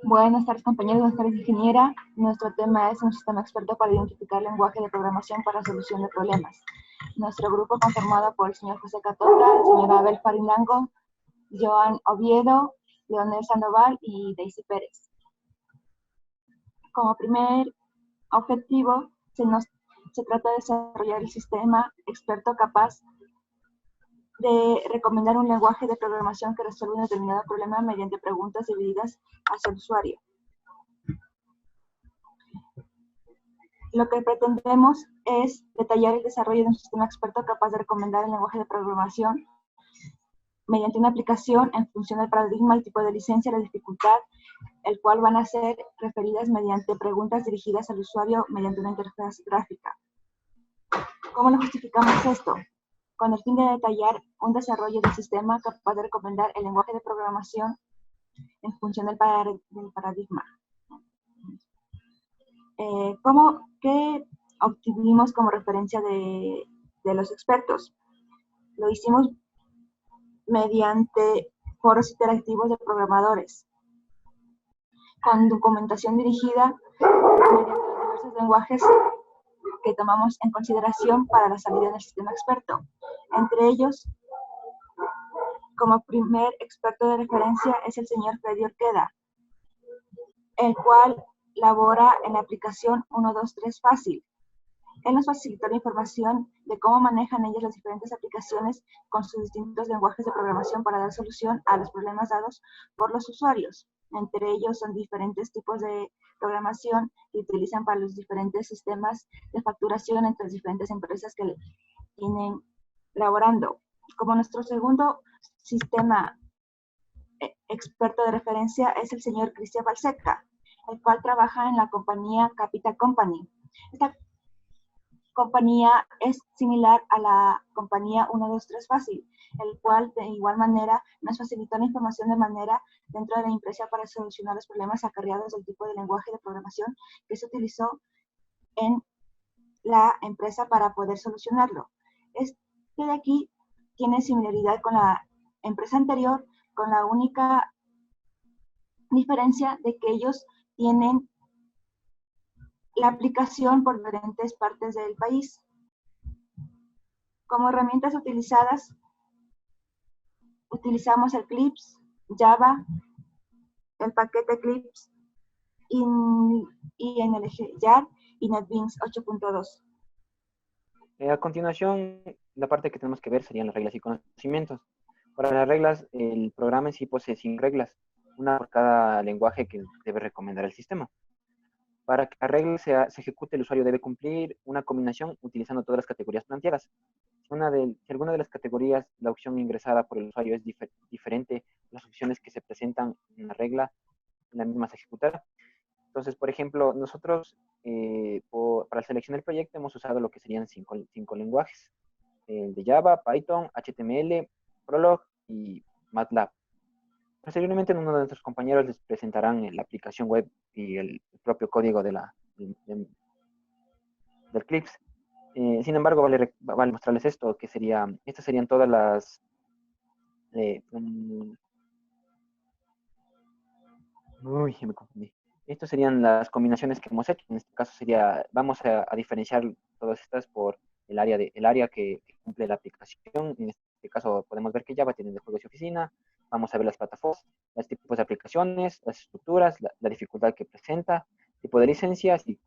Buenas tardes, compañeros. Buenas tardes, ingeniera. Nuestro tema es un sistema experto para identificar lenguaje de programación para solución de problemas. Nuestro grupo conformado por el señor José Catota, el señor Abel Farinango, Joan Oviedo, Leonel Sandoval y Daisy Pérez. Como primer objetivo, se trata de desarrollar el sistema experto capaz de recomendar un lenguaje de programación que resuelva un determinado problema mediante preguntas dirigidas hacia el usuario. Lo que pretendemos es detallar el desarrollo de un sistema experto capaz de recomendar el lenguaje de programación mediante una aplicación en función del paradigma, el tipo de licencia, la dificultad, el cual van a ser referidas mediante preguntas dirigidas al usuario mediante una interfaz gráfica. ¿Cómo lo justificamos esto? Con el fin de detallar un desarrollo del sistema capaz de recomendar el lenguaje de programación en función del paradigma. ¿Qué obtuvimos como referencia de los expertos? Lo hicimos mediante foros interactivos de programadores, con documentación dirigida mediante los diversos lenguajes que tomamos en consideración para la salida del sistema experto. Entre ellos, como primer experto de referencia es el señor Freddy Orqueda, el cual labora en la aplicación 123 Fácil. Él nos facilitó la información de cómo manejan ellos las diferentes aplicaciones con sus distintos lenguajes de programación para dar solución a los problemas dados por los usuarios. Entre ellos son diferentes tipos de programación que utilizan para los diferentes sistemas de facturación entre las diferentes empresas que tienen laborando. Como nuestro segundo sistema experto de referencia es el señor Cristian Balseca, el cual trabaja en la compañía Capital Company. Esta compañía es similar a la compañía 123 Fácil, el cual de igual manera nos facilitó la información de manera dentro de la empresa para solucionar los problemas acarreados del tipo de lenguaje de programación que se utilizó en la empresa para poder solucionarlo. Este de aquí tiene similaridad con la empresa anterior, con la única diferencia de que ellos tienen la aplicación por diferentes partes del país. Como herramientas utilizadas, utilizamos el Eclipse, Java, el paquete Eclipse, ING Jar y NetBeans 8.2. A continuación, la parte que tenemos que ver serían las reglas y conocimientos. Para las reglas, el programa en sí posee 5 reglas, una por cada lenguaje que debe recomendar el sistema. Para que la regla se ejecute, el usuario debe cumplir una combinación utilizando todas las categorías planteadas. Si alguna de las categorías, la opción ingresada por el usuario es diferente a las opciones que se presentan en la regla, la misma se ejecutará. Entonces, por ejemplo, nosotros para seleccionar el proyecto hemos usado lo que serían cinco lenguajes. El de Java, Python, HTML, Prolog y MATLAB. Posteriormente, uno de nuestros compañeros les presentarán la aplicación web y el propio código del Eclipse. Sin embargo, vale mostrarles esto, que estas serían todas las... uy, me confundí. Estas serían las combinaciones que hemos hecho. En este caso vamos a diferenciar todas estas por el área que cumple la aplicación. En este caso podemos ver que Java tiene de juegos y oficina. Vamos a ver las plataformas, los tipos de aplicaciones, las estructuras, la dificultad que presenta, tipo de licencia, si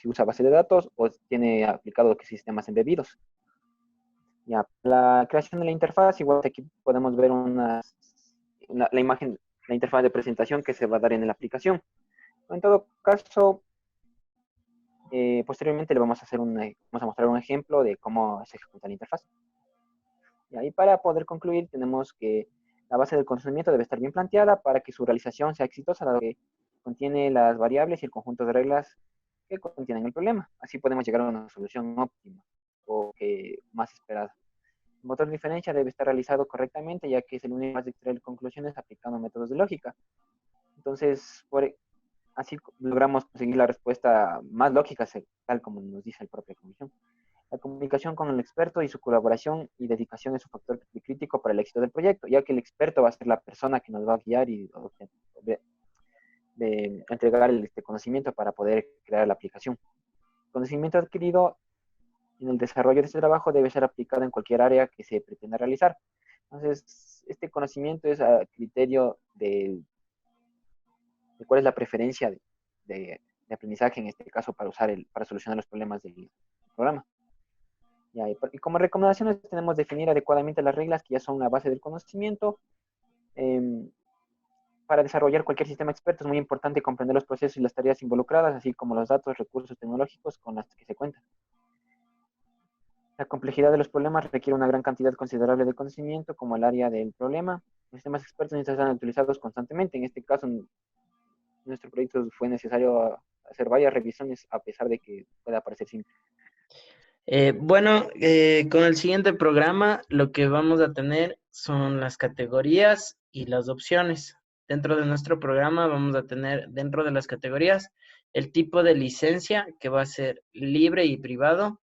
usa base de datos o tiene aplicado que sistemas embebidos. Ya, la creación de la interfaz, igual aquí podemos ver la imagen, la interfaz de presentación que se va a dar en la aplicación. En todo caso, posteriormente le vamos a mostrar un ejemplo de cómo se ejecuta la interfaz. Y ahí para poder concluir tenemos que la base del conocimiento debe estar bien planteada para que su realización sea exitosa, dado que contiene las variables y el conjunto de reglas que contienen el problema. Así podemos llegar a una solución óptima o más esperada. El motor de diferencia debe estar realizado correctamente, ya que es el único capaz de extraer conclusiones aplicando métodos de lógica. Entonces, así logramos conseguir la respuesta más lógica, tal como nos dice el propio conclusión. La comunicación con el experto y su colaboración y dedicación es un factor crítico para el éxito del proyecto, ya que el experto va a ser la persona que nos va a guiar y de entregar este conocimiento para poder crear la aplicación. El conocimiento adquirido en el desarrollo de este trabajo debe ser aplicado en cualquier área que se pretenda realizar. Entonces, este conocimiento es a criterio de cuál es la preferencia de aprendizaje, en este caso, para solucionar los problemas del programa. Y como recomendaciones tenemos definir adecuadamente las reglas que ya son la base del conocimiento. Para desarrollar cualquier sistema experto es muy importante comprender los procesos y las tareas involucradas, así como los datos, recursos tecnológicos con los que se cuentan. La complejidad de los problemas requiere una gran cantidad considerable de conocimiento, como el área del problema. Los sistemas expertos necesitan ser utilizados constantemente. En este caso, en nuestro proyecto fue necesario hacer varias revisiones, a pesar de que pueda parecer simple. Con el siguiente programa lo que vamos a tener son las categorías y las opciones. Dentro de nuestro programa vamos a tener dentro de las categorías el tipo de licencia, que va a ser libre y privado.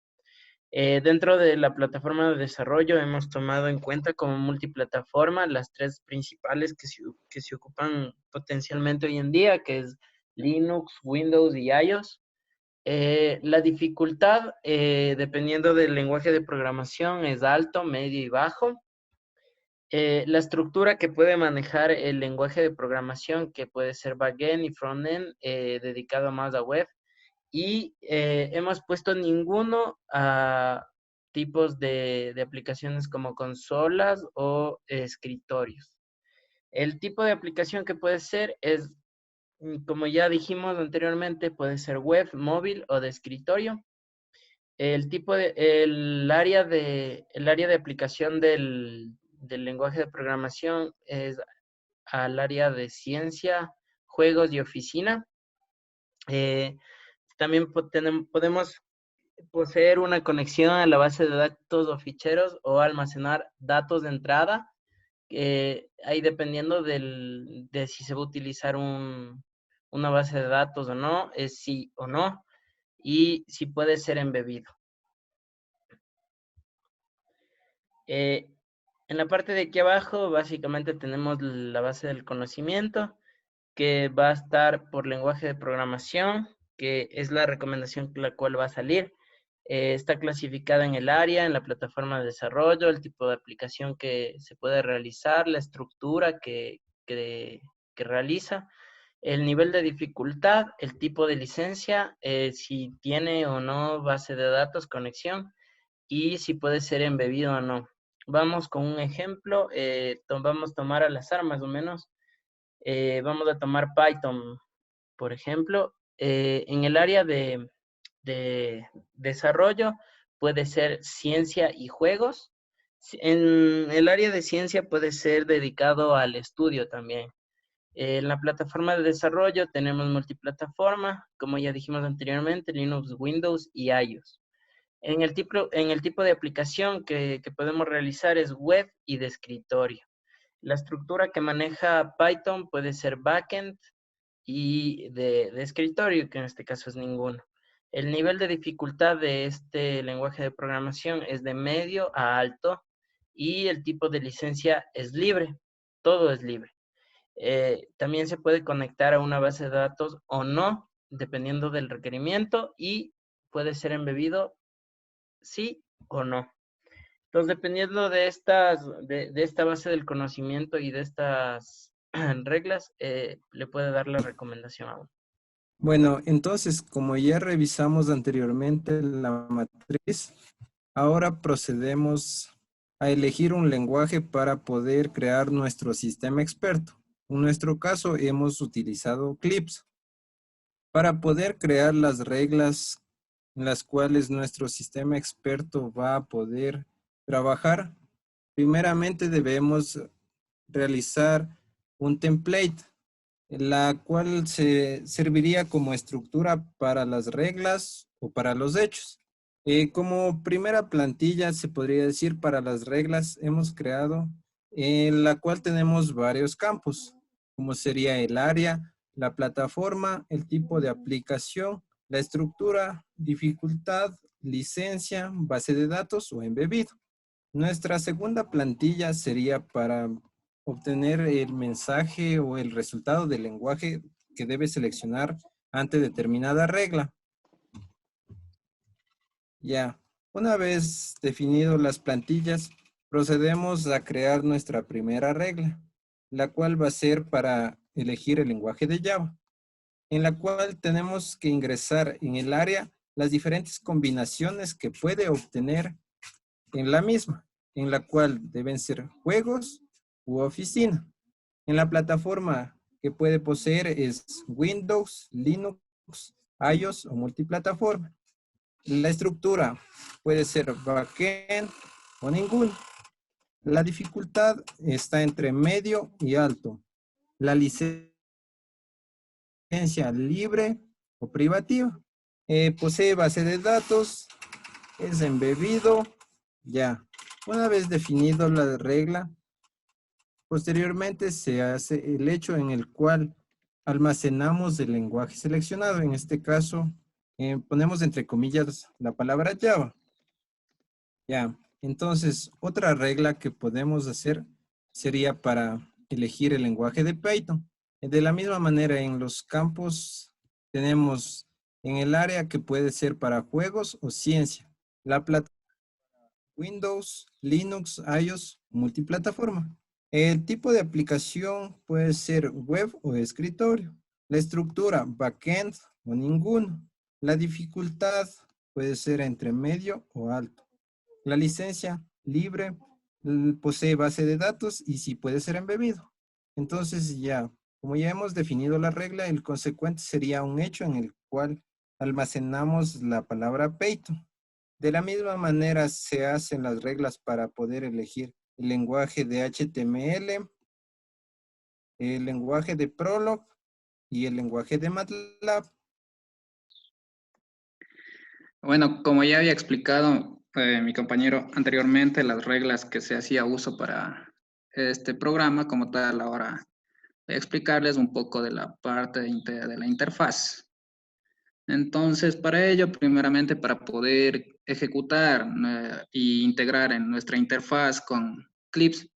Dentro de la plataforma de desarrollo hemos tomado en cuenta como multiplataforma las tres principales que se ocupan potencialmente hoy en día, que es Linux, Windows y iOS. La dificultad, dependiendo del lenguaje de programación, es alto, medio y bajo. La estructura que puede manejar el lenguaje de programación, que puede ser backend y frontend, dedicado más a web. Y hemos puesto ninguno a tipos de aplicaciones como consolas o escritorios. El tipo de aplicación que puede ser es, como ya dijimos anteriormente, puede ser web, móvil o de escritorio. El área de aplicación del lenguaje de programación es al área de ciencia, juegos y oficina. También podemos poseer una conexión a la base de datos o ficheros o almacenar datos de entrada, ahí dependiendo de si se va a utilizar una base de datos o no, es sí o no, y si puede ser embebido. En la parte de aquí abajo, básicamente tenemos la base del conocimiento, que va a estar por lenguaje de programación, que es la recomendación la cual va a salir. Está clasificada en el área, en la plataforma de desarrollo, el tipo de aplicación que se puede realizar, la estructura que realiza, el nivel de dificultad, el tipo de licencia, si tiene o no base de datos, conexión, y si puede ser embebido o no. Vamos con un ejemplo, vamos a tomar al azar más o menos. Vamos a tomar Python, por ejemplo. En el área de desarrollo puede ser ciencia y juegos. En el área de ciencia puede ser dedicado al estudio también. En la plataforma de desarrollo tenemos multiplataforma, como ya dijimos anteriormente, Linux, Windows y iOS. En el tipo de aplicación que podemos realizar es web y de escritorio. La estructura que maneja Python puede ser backend y de escritorio, que en este caso es ninguno. El nivel de dificultad de este lenguaje de programación es de medio a alto y el tipo de licencia es libre. Todo es libre. También se puede conectar a una base de datos o no, dependiendo del requerimiento, y puede ser embebido sí o no. Entonces, dependiendo de esta base del conocimiento y de estas reglas, le puede dar la recomendación a uno. Bueno, entonces, como ya revisamos anteriormente la matriz, ahora procedemos a elegir un lenguaje para poder crear nuestro sistema experto. En nuestro caso, hemos utilizado Eclipse para poder crear las reglas en las cuales nuestro sistema experto va a poder trabajar. Primeramente debemos realizar un template, la cual se serviría como estructura para las reglas o para los hechos. Como primera plantilla, se podría decir, para las reglas hemos creado, en la cual tenemos varios campos, como sería el área, la plataforma, el tipo de aplicación, la estructura, dificultad, licencia, base de datos o embebido. Nuestra segunda plantilla sería para obtener el mensaje o el resultado del lenguaje que debe seleccionar ante determinada regla. Ya, una vez definido las plantillas, procedemos a crear nuestra primera regla, la cual va a ser para elegir el lenguaje de Java, en la cual tenemos que ingresar en el área las diferentes combinaciones que puede obtener en la misma, en la cual deben ser juegos u oficina. En la plataforma que puede poseer es Windows, Linux, iOS o multiplataforma. La estructura puede ser backend o ninguno. La dificultad está entre medio y alto. La licencia libre o privativa. Posee base de datos, es embebido, ya. Una vez definido la regla, posteriormente se hace el hecho en el cual almacenamos el lenguaje seleccionado. En este caso, ponemos entre comillas la palabra Java. Ya, entonces otra regla que podemos hacer sería para elegir el lenguaje de Python. De la misma manera, en los campos tenemos en el área que puede ser para juegos o ciencia. La plataforma Windows, Linux, iOS, multiplataforma. El tipo de aplicación puede ser web o escritorio. La estructura, backend o ninguno. La dificultad puede ser entre medio o alto. La licencia libre posee base de datos y sí puede ser embebido. Entonces ya, como ya hemos definido la regla, el consecuente sería un hecho en el cual almacenamos la palabra Python. De la misma manera se hacen las reglas para poder elegir el lenguaje de HTML, el lenguaje de Prolog y el lenguaje de MATLAB. Bueno, como ya había explicado mi compañero anteriormente, las reglas que se hacía uso para este programa, como tal, ahora voy a explicarles un poco de la parte de la interfaz. Entonces, para ello, primeramente, para poder ejecutar e integrar en nuestra interfaz con Clips,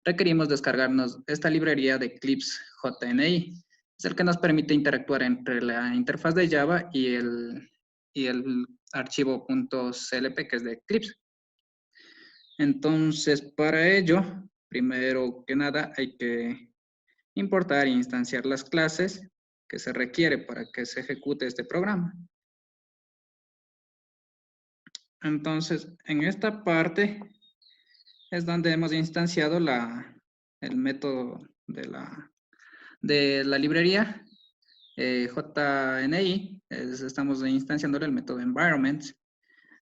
requerimos descargarnos esta librería de Clips JNI. Es el que nos permite interactuar entre la interfaz de Java y el archivo .clp, que es de Clips. Entonces, para ello, primero que nada, hay que importar e instanciar las clases que se requiere para que se ejecute este programa. Entonces, en esta parte es donde hemos instanciado el método de la librería JNI. Estamos instanciándole el método environment.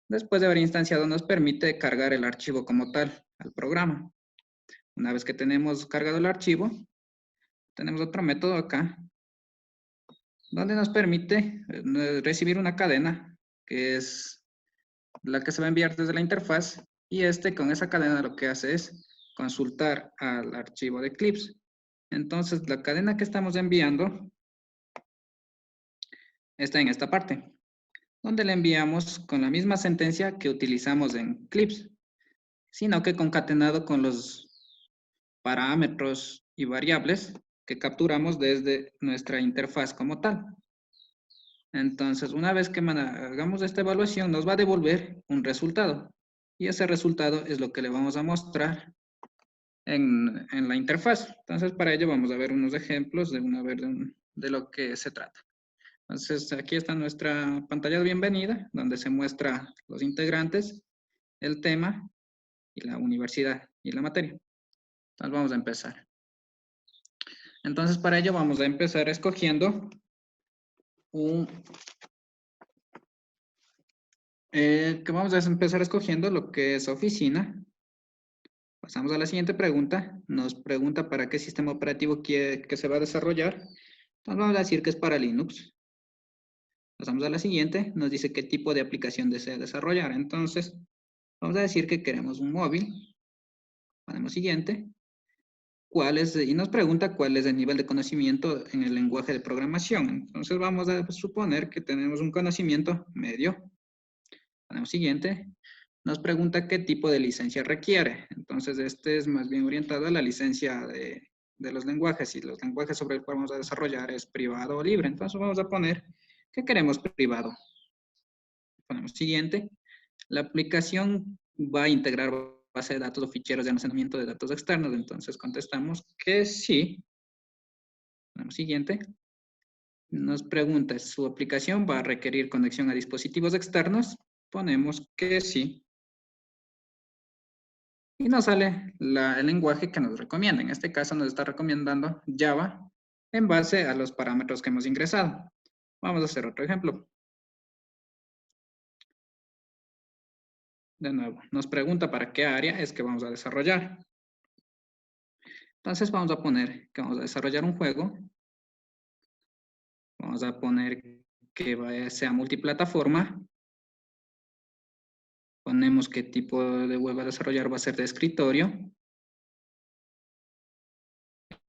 Después de haber instanciado, nos permite cargar el archivo como tal al programa. Una vez que tenemos cargado el archivo, tenemos otro método acá, donde nos permite recibir una cadena, que es la que se va a enviar desde la interfaz, y con esa cadena lo que hace es consultar al archivo de Clips. Entonces, la cadena que estamos enviando está en esta parte, donde le enviamos con la misma sentencia que utilizamos en Clips, sino que concatenado con los parámetros y variables que capturamos desde nuestra interfaz como tal. Entonces, una vez que hagamos esta evaluación, nos va a devolver un resultado. Y ese resultado es lo que le vamos a mostrar en la interfaz. Entonces, para ello vamos a ver unos ejemplos de lo que se trata. Entonces, aquí está nuestra pantalla de bienvenida, donde se muestra los integrantes, el tema y la universidad y la materia. Entonces, vamos a empezar. Entonces, para ello vamos a empezar escogiendo lo que es oficina. Pasamos a la siguiente pregunta. Nos pregunta para qué sistema operativo quiere que se va a desarrollar. Entonces vamos a decir que es para Linux. Pasamos a la siguiente. Nos dice qué tipo de aplicación desea desarrollar. Entonces vamos a decir que queremos un móvil. Ponemos siguiente. Y nos pregunta cuál es el nivel de conocimiento en el lenguaje de programación. Entonces vamos a suponer que tenemos un conocimiento medio. Ponemos siguiente. Nos pregunta qué tipo de licencia requiere. Entonces, este es más bien orientado a la licencia de los lenguajes y los lenguajes sobre el cual vamos a desarrollar es privado o libre. Entonces vamos a poner que queremos privado. Ponemos siguiente. La aplicación va a integrar base de datos o ficheros de almacenamiento de datos externos. Entonces contestamos que sí. Ponemos siguiente. Nos pregunta, ¿su aplicación va a requerir conexión a dispositivos externos? Ponemos que sí. Y nos sale el lenguaje que nos recomienda. En este caso nos está recomendando Java en base a los parámetros que hemos ingresado. Vamos a hacer otro ejemplo. De nuevo, nos pregunta para qué área es que vamos a desarrollar. Entonces vamos a poner que vamos a desarrollar un juego. Vamos a poner que sea multiplataforma. Ponemos qué tipo de web a desarrollar, va a ser de escritorio.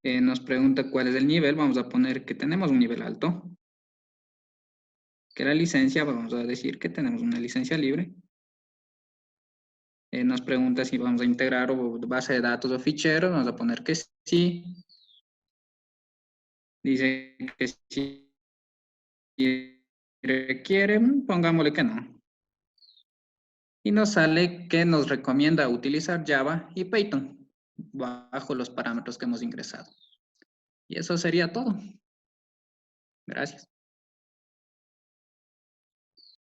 Nos pregunta cuál es el nivel, vamos a poner que tenemos un nivel alto. Que la licencia, vamos a decir que tenemos una licencia libre. Nos pregunta si vamos a integrar base de datos o ficheros, vamos a poner que sí. Dice que sí requiere, pongámosle que no. Y nos sale que nos recomienda utilizar Java y Python bajo los parámetros que hemos ingresado. Y eso sería todo. Gracias.